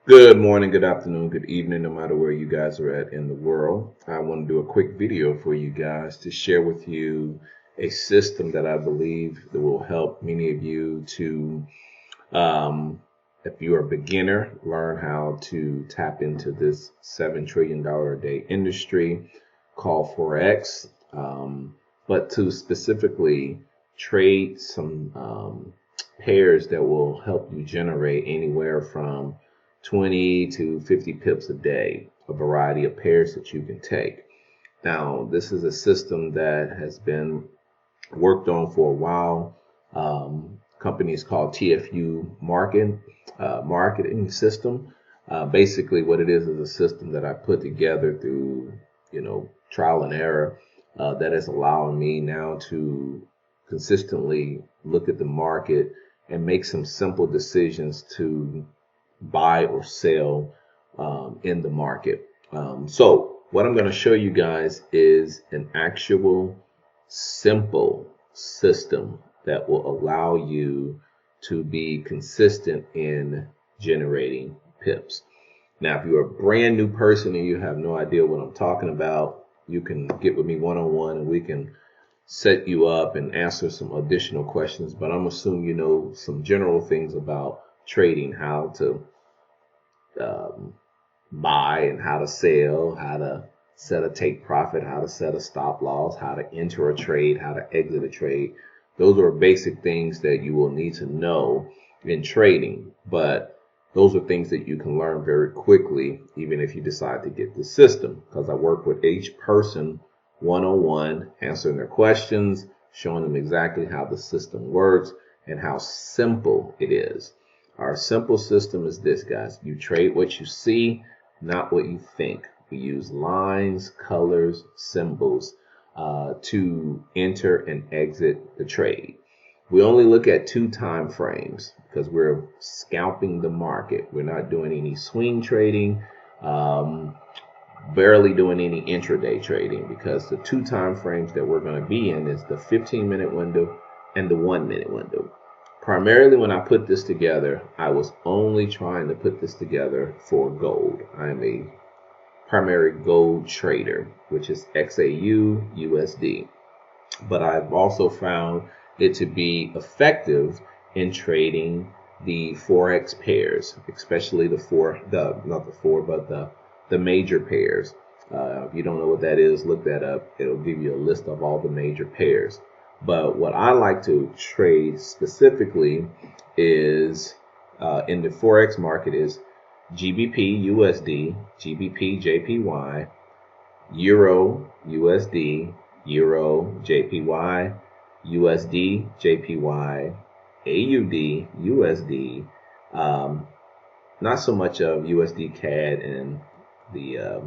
Good morning, good afternoon, good evening, no matter where you guys are at in the world. I want to do a quick video for you guys to share with you a system that I believe that will help many of you to, if you're a beginner, learn how to tap into this $7 trillion a day industry called Forex, but to specifically trade some pairs that will help you generate anywhere from 20 to 50 pips a day, a variety of pairs that you can take. Now, this is a system that has been worked on for a while. Companies called TFU marketing system. Basically, what it is a system that I put together through, trial and error that is allowing me now to consistently look at the market and make some simple decisions to buy or sell in the market. So what I'm going to show you guys is an actual simple system that will allow you to be consistent in generating pips. Now, if you're a brand new person and you have no idea what I'm talking about, you can get with me one-on-one and we can set you up and answer some additional questions. But I'm assuming you know some general things about trading, how to um, buy and how to sell, how to set a take profit, how to set a stop loss, how to enter a trade, how to exit a trade. Those are basic things that you will need to know in trading, but those are things that you can learn very quickly, even if you decide to get the system, because I work with each person one-on-one, answering their questions, showing them exactly how the system works and how simple it is. Our simple system is this, guys. You trade what you see, not what you think. We use lines, colors, symbols to enter and exit the trade. We only look at 2 time frames because we're scalping the market. We're not doing any swing trading, barely doing any intraday trading, because the 2 time frames that we're going to be in is the 15-minute window and the 1 minute window. Primarily, when I put this together, I was only trying to put this together for gold. I'm a primary gold trader, which is XAU USD. But I've also found it to be effective in trading the forex pairs, especially the major pairs. If you don't know what that is, look that up. It'll give you a list of all the major pairs. But what I like to trade specifically is in the forex market is GBP USD, GBP JPY, Euro USD, Euro JPY, USD JPY, AUD USD, not so much of USD CAD and the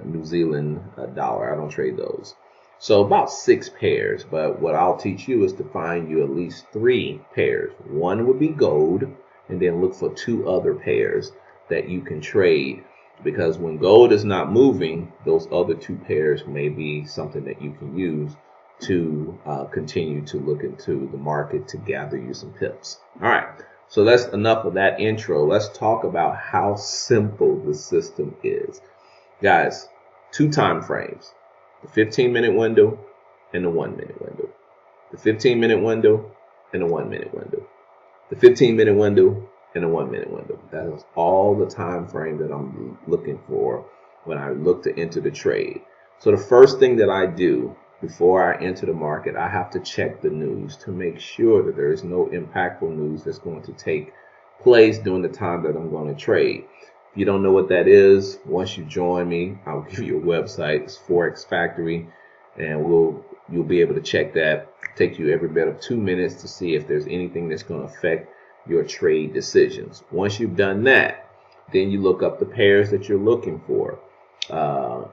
New Zealand dollar. I don't trade those. So about 6 pairs, but what I'll teach you is to find you at least 3 pairs. One would be gold, and then look for 2 other pairs that you can trade, because when gold is not moving, those other 2 pairs may be something that you can use to continue to look into the market to gather you some pips. All right, so that's enough of that intro. Let's talk about how simple the system is. Guys, 2 time frames, the 15-minute window and the 1 minute window. The 15-minute window and the 1 minute window. The 15-minute window and the 1 minute window. That is all the time frame that I'm looking for when I look to enter the trade. So the first thing that I do before I enter the market, I have to check the news to make sure that there is no impactful news that's going to take place during the time that I'm going to trade. If you don't know what that is, once you join me, I'll give you a website. It's Forex Factory, and you'll be able to check that. Take you every bit of 2 minutes to see if there's anything that's going to affect your trade decisions. Once you've done that, then you look up the pairs that you're looking for.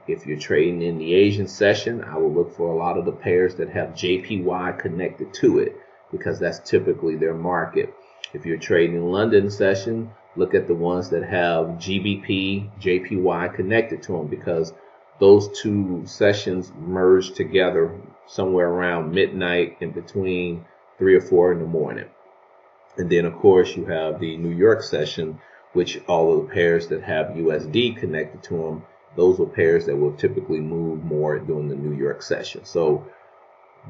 If you're trading in the Asian session, I will look for a lot of the pairs that have JPY connected to it, because that's typically their market. If you're trading London session, look at the ones that have GBP, JPY connected to them, because those 2 sessions merge together somewhere around midnight and between 3 or 4 in the morning. And then, of course, you have the New York session, which all of the pairs that have USD connected to them, those are pairs that will typically move more during the New York session. So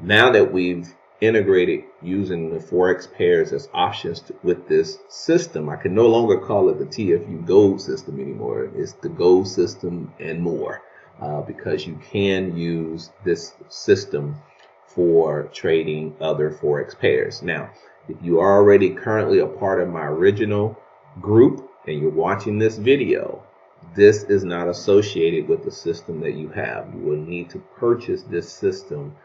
now that we've integrated using the Forex pairs as options with this system, I can no longer call it the TFU Gold system anymore. It's the Gold system and more, because you can use this system for trading other Forex pairs. Now, if you are already currently a part of my original group and you're watching this video, this is not associated with the system that you have. You will need to purchase this system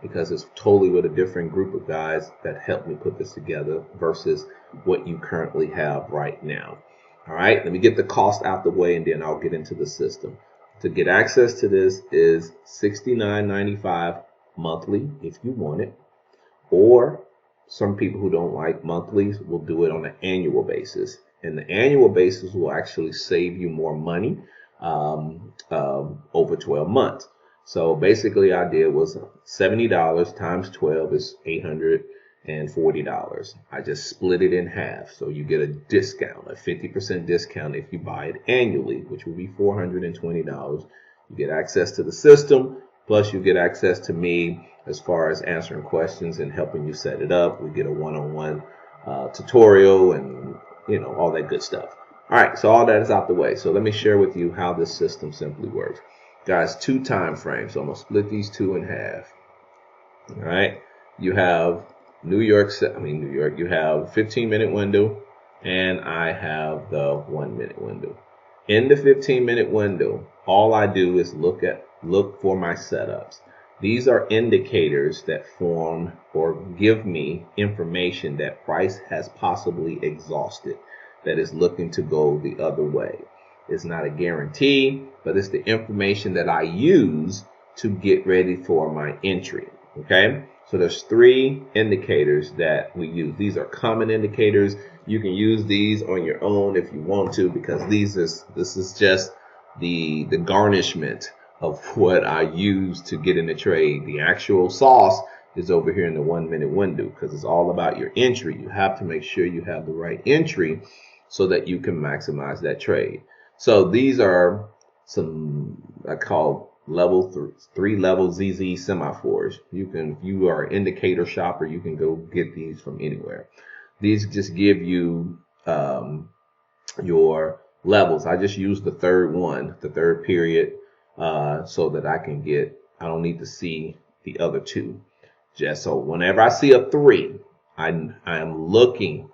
because it's totally with a different group of guys that helped me put this together versus what you currently have right now. All right, let me get the cost out the way and then I'll get into the system. To get access to this is $69.95 monthly if you want it, or some people who don't like monthlies will do it on an annual basis, and the annual basis will actually save you more money over 12 months. So basically our deal was $70 times 12 is $840. I just split it in half, so you get a discount, a 50% discount if you buy it annually, which will be $420. You get access to the system, plus you get access to me as far as answering questions and helping you set it up. We get a one-on-one tutorial and, you know, all that good stuff. All right, so all that is out the way. So let me share with you how this system simply works. Guys, 2 time frames. So I'm going to split these 2 in half. All right, you have New York, you have 15-minute window, and I have the 1-minute window. In the 15-minute window, all I do is look for my setups. These are indicators that form or give me information that price has possibly exhausted, that is looking to go the other way. It's not a guarantee, but it's the information that I use to get ready for my entry. Okay, so there's 3 indicators that we use. These are common indicators. You can use these on your own if you want to, because this is just the garnishment of what I use to get in the trade. The actual sauce is over here in the 1-minute window, because it's all about your entry. You have to make sure you have the right entry so that you can maximize that trade. So these are some I call level 3 level ZZ semaphores. You can, if you are an indicator shopper, you can go get these from anywhere. These just give you your levels. I just use the third one, the third period, so that I don't need to see the other 2. Just so whenever I see a 3, I am looking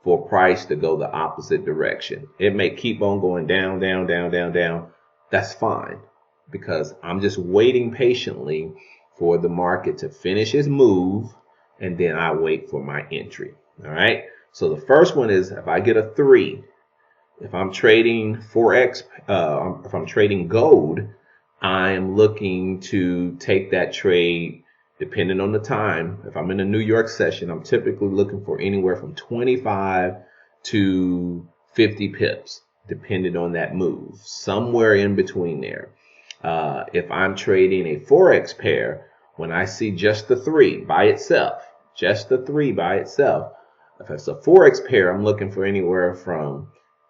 for price to go the opposite direction. It may keep on going down, down, down, down, down. That's fine, because I'm just waiting patiently for the market to finish its move, and then I wait for my entry. All right. So the first one is if I get a 3, if I'm trading Forex, if I'm trading gold, I'm looking to take that trade depending on the time. If I'm in a New York session, I'm typically looking for anywhere from 25 to 50 pips, depending on that move, somewhere in between there. If I'm trading a Forex pair, when I see just the 3 by itself, if it's a Forex pair, I'm looking for anywhere from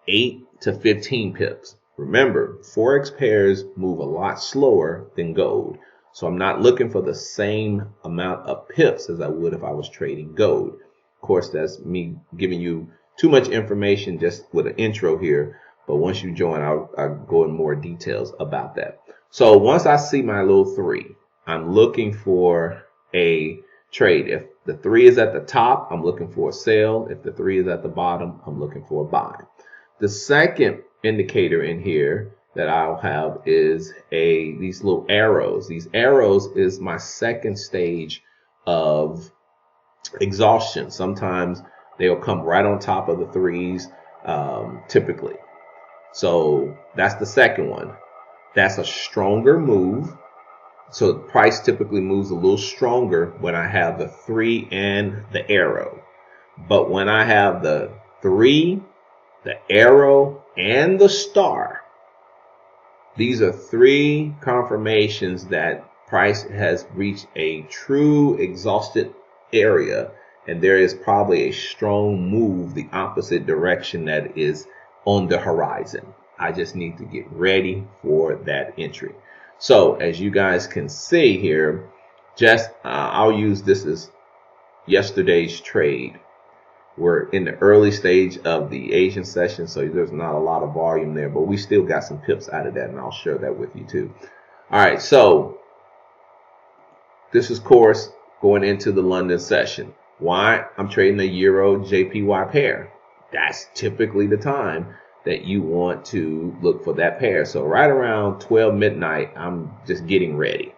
8 to 15 pips. Remember, Forex pairs move a lot slower than gold. So I'm not looking for the same amount of pips as I would if I was trading gold. Of course, that's me giving you too much information just with an intro here. But once you join, I'll go in more details about that. So once I see my little 3, I'm looking for a trade. If the 3 is at the top, I'm looking for a sell. If the 3 is at the bottom, I'm looking for a buy. The second indicator in here that I'll have is these little arrows. These arrows is my second stage of exhaustion. Sometimes they'll come right on top of the 3s, typically. So that's the second one. That's a stronger move. So the price typically moves a little stronger when I have the 3 and the arrow. But when I have the 3, the arrow, and the star, these are 3 confirmations that price has reached a true exhausted area and there is probably a strong move the opposite direction that is on the horizon. I just need to get ready for that entry. So as you guys can see here, just I'll use this as yesterday's trade. We're in the early stage of the Asian session, so there's not a lot of volume there, but we still got some pips out of that, and I'll share that with you too. All right, so this is, of course, going into the London session. Why? I'm trading a Euro JPY pair. That's typically the time that you want to look for that pair. So right around 12 midnight, I'm just getting ready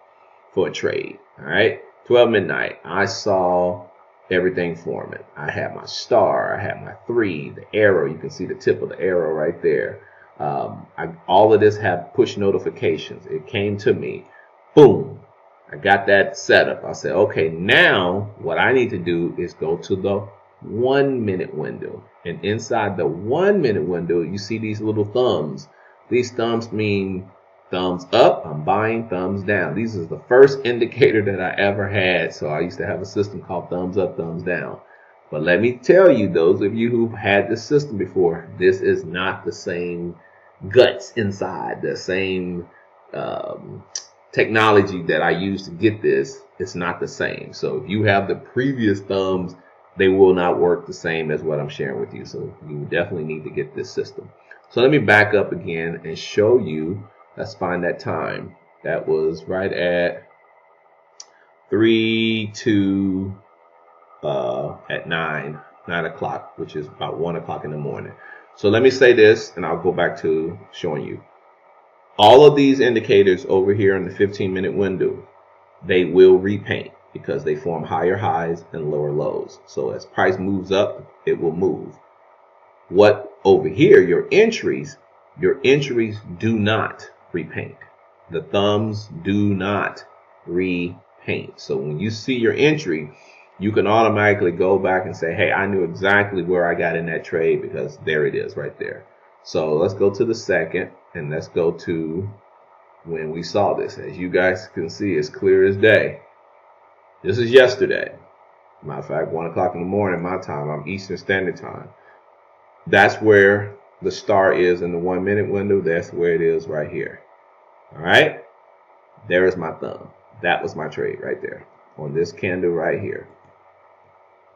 for a trade. All right, 12 midnight, I saw everything forming. I had my star, I had my 3, the arrow. You can see the tip of the arrow right there. All of this had push notifications. It came to me. Boom. I got that set up. I said, okay, now what I need to do is go to the 1 minute window. And inside the 1 minute window, you see these little thumbs. These thumbs mean thumbs up, I'm buying, thumbs down. These is the first indicator that I ever had. So I used to have a system called thumbs up, thumbs down. But let me tell you, those of you who've had this system before, this is not the same guts inside, the same technology that I used to get this. It's not the same. So if you have the previous thumbs, they will not work the same as what I'm sharing with you. So you definitely need to get this system. So let me back up again and show you. Let's find that time. That was right at 9 o'clock, which is about 1 o'clock in the morning. So let me say this, and I'll go back to showing you. All of these indicators over here in the 15-minute window, they will repaint because they form higher highs and lower lows. So as price moves up, it will move. What over here, your entries do not repaint. The thumbs do not repaint. So when you see your entry, you can automatically go back and say, hey, I knew exactly where I got in that trade because there it is right there. So let's go to the second, and let's go to when we saw this. As you guys can see, it's clear as day. This is yesterday. Matter of fact, 1 o'clock in the morning, my time. I'm Eastern Standard Time. That's where the star is in the 1 minute window. That's where it is right here. All right. There is my thumb. That was my trade right there on this candle right here.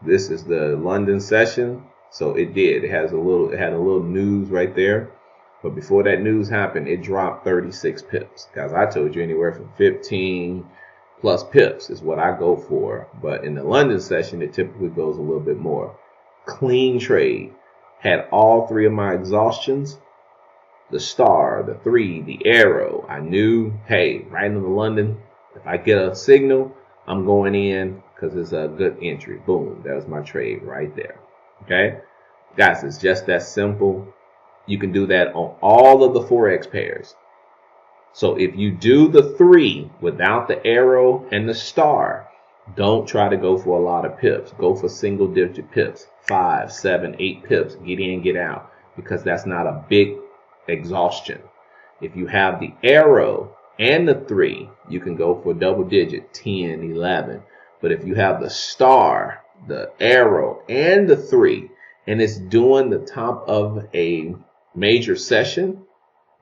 This is the London session. So it did. It had a little news right there. But before that news happened, it dropped 36 pips. Guys, I told you anywhere from 15 plus pips is what I go for. But in the London session, it typically goes a little bit more. Clean trade. Had all 3 of my exhaustions. The star, the 3, the arrow. I knew, hey, right in the London, if I get a signal, I'm going in because it's a good entry. Boom. That was my trade right there. Okay? Guys, it's just that simple. You can do that on all of the Forex pairs. So if you do the 3 without the arrow and the star, don't try to go for a lot of pips. Go for single digit pips. 5, 7, 8 pips. Get in, get out. Because that's not a big exhaustion. If you have the arrow and the 3, you can go for double digit, 10, 11. But if you have the star, the arrow, and the 3, and it's doing the top of a major session,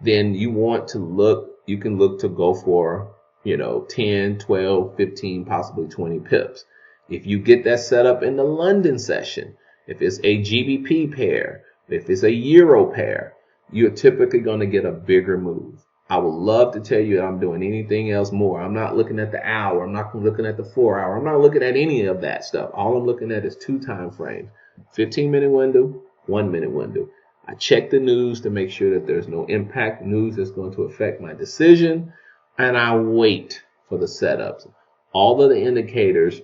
then you can look to go for, 10, 12, 15, possibly 20 pips. If you get that set up in the London session, if it's a GBP pair, if it's a Euro pair, you're typically going to get a bigger move. I would love to tell you that I'm doing anything else more. I'm not looking at the hour. I'm not looking at the 4 hour. I'm not looking at any of that stuff. All I'm looking at is 2 time frames, 15-minute window, 1 minute window. I check the news to make sure that there's no impact news that's going to affect my decision, and I wait for the setups. All of the indicators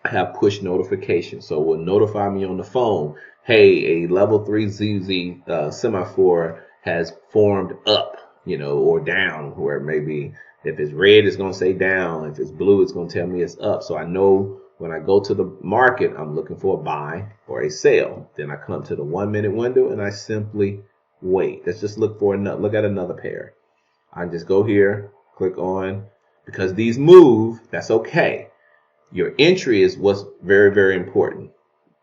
have push notifications, so it will notify me on the phone, hey, a level 3 ZZ semaphore has formed up, or down, where maybe if it's red, it's going to say down. If it's blue, it's going to tell me it's up. So I know when I go to the market, I'm looking for a buy or a sell. Then I come to the 1 minute window and I simply wait. Let's just look at another pair. I just go here, click on, because these move, that's okay. Your entry is what's very, very important.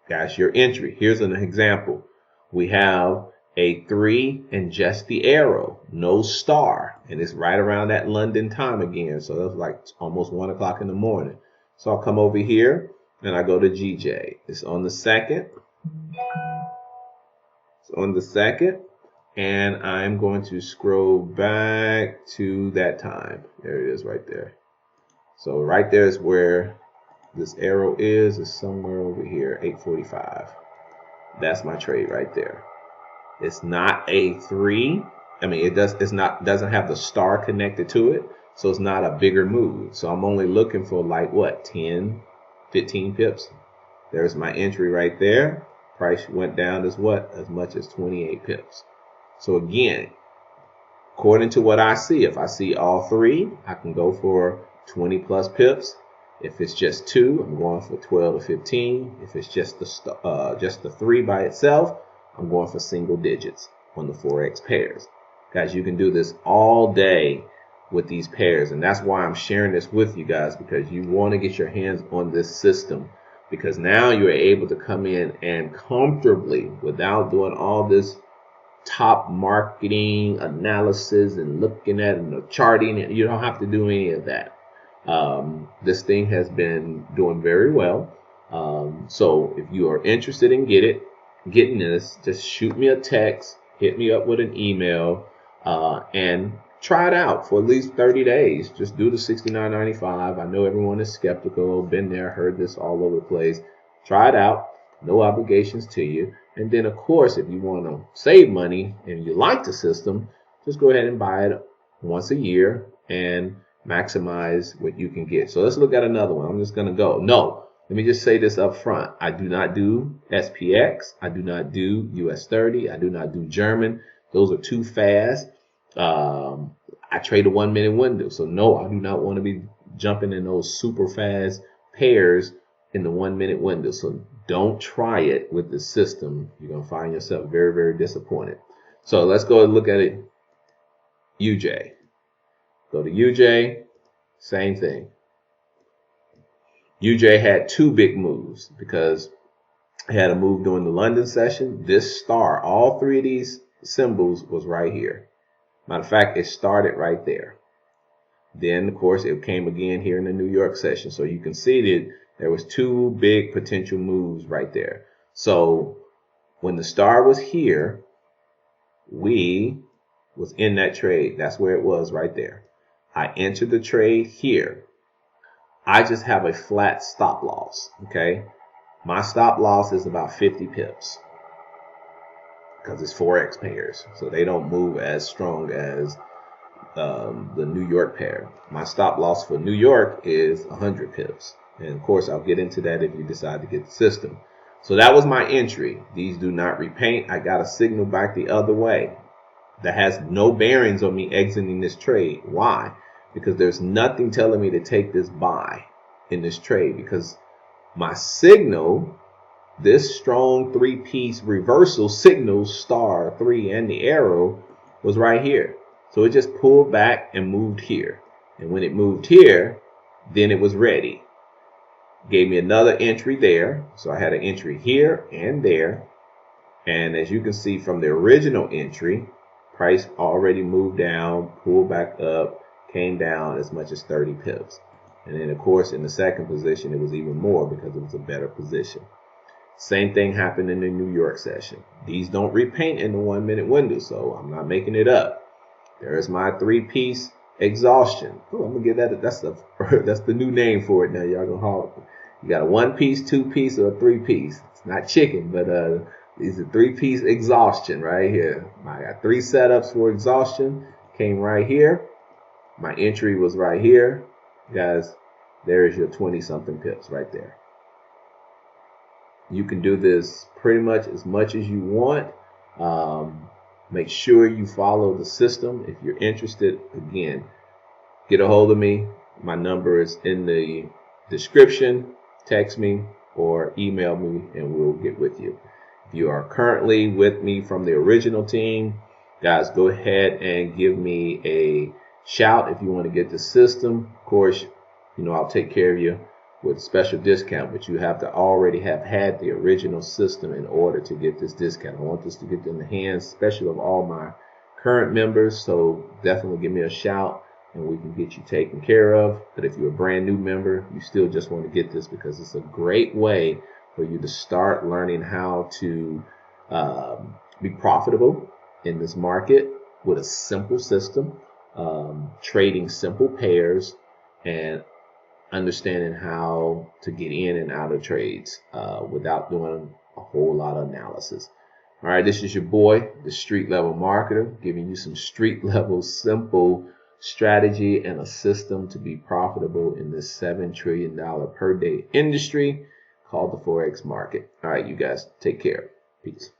Guys, your entry. Here's an example. We have a 3 and just the arrow, no star. And it's right around that London time again. So that's like almost 1 o'clock in the morning. So I'll come over here and I go to GJ. It's on the second. It's on the second. And I'm going to scroll back to that time. There it is right there. So right there is where this arrow is somewhere over here, 8:45. That's my trade right there. It's not a 3. I mean, doesn't have the star connected to it, so it's not a bigger move. So I'm only looking for like what, 10, 15 pips. There's my entry right there. Price went down as what? As much as 28 pips. So again, according to what I see, if I see all 3, I can go for 20 plus pips. If it's just 2, I'm going for 12 to 15. If it's just the 3 by itself, I'm going for single digits on the Forex pairs. Guys, you can do this all day with these pairs, and that's why I'm sharing this with you guys, because you want to get your hands on this system, because now you're able to come in and comfortably, without doing all this top marketing analysis and looking at the charting, you don't have to do any of that. This thing has been doing very well. So if you are interested in getting this, just shoot me a text, hit me up with an email, and try it out for at least 30 days. Just do the $69.95. I know everyone is skeptical, been there, heard this all over the place. Try it out. No obligations to you. And then, of course, if you want to save money and you like the system, just go ahead and buy it once a year and maximize what you can get. So let's look at another one. I'm just going to go. No, let me just say this up front. I do not do SPX. I do not do US 30. I do not do German. Those are too fast. I trade a 1 minute window. So no, I do not want to be jumping in those super fast pairs in the 1 minute window. So don't try it with the system. You're going to find yourself very, very disappointed. So let's go and look at it. UJ. Go to UJ, same thing. UJ had 2 big moves because it had a move during the London session. This star, all 3 of these symbols was right here. Matter of fact, it started right there. Then, of course, it came again here in the New York session. So you can see that there was 2 big potential moves right there. So when the star was here, we was in that trade. That's where it was right there. I entered the trade here. I just have a flat stop loss, okay? My stop loss is about 50 pips because it's Forex pairs, so they don't move as strong as the New York pair. My stop loss for New York is 100 pips. And, of course, I'll get into that if you decide to get the system. So that was my entry. These do not repaint. I got a signal back the other way. That has no bearings on me exiting this trade. Why? Because there's nothing telling me to take this buy in this trade, because my signal, this strong 3-piece reversal signal, star 3 and the arrow, was right here. So it just pulled back and moved here. And when it moved here, then it was ready. Gave me another entry there. So I had an entry here and there. And as you can see from the original entry, price already moved down, pulled back up, came down as much as 30 pips. And then, of course, in the second position, it was even more because it was a better position. Same thing happened in the New York session. These don't repaint in the 1 minute window, so I'm not making it up. There's my 3-piece exhaustion. Oh, I'm gonna give that. That's the new name for it now. Y'all gonna haul it. You got a 1-piece, 2-piece, or a 3-piece. It's not chicken, but these are 3-piece exhaustion right here. I got 3 setups for exhaustion. Came right here. My entry was right here. Guys, there's your 20-something pips right there. You can do this pretty much as you want. Make sure you follow the system. If you're interested, again, get a hold of me. My number is in the description. Text me or email me and we'll get with you. If you are currently with me from the original team, guys, go ahead and give me a shout if you want to get the system. Of course, I'll take care of you with special discount, but you have to already have had the original system in order to get this discount. I want this to get in the hands, especially of all my current members, so definitely give me a shout and we can get you taken care of. But if you're a brand new member, you still just want to get this because it's a great way for you to start learning how to be profitable in this market with a simple system, trading simple pairs, and understanding how to get in and out of trades without doing a whole lot of analysis. All right, this is your boy, the street level marketer, giving you some street level simple strategy and a system to be profitable in this $7 trillion per day industry called the Forex market. All right, you guys take care. Peace.